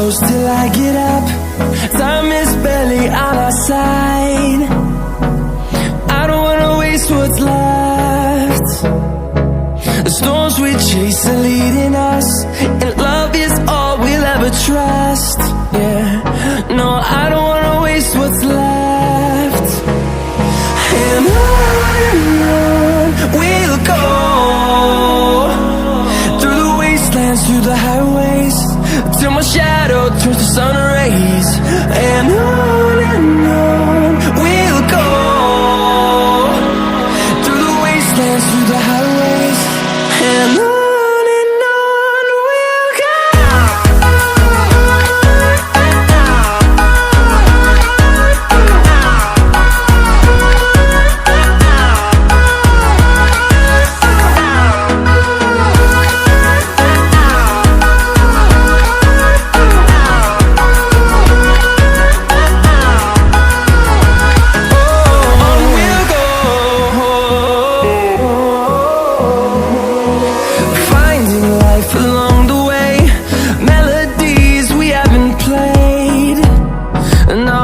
close till I get up. Time is barely on our side. I don't wanna waste what's left. The storms we chase are leading us, and love is all we'll ever trust. Yeah, no, I don't wanna waste what's left. And on we'll go, through the wastelands, through the highways, till my shadow turns to sun rays. And on we'll go, through the wastelands, through the highways, and on we'll go. Along the way, melodies we haven't played. No,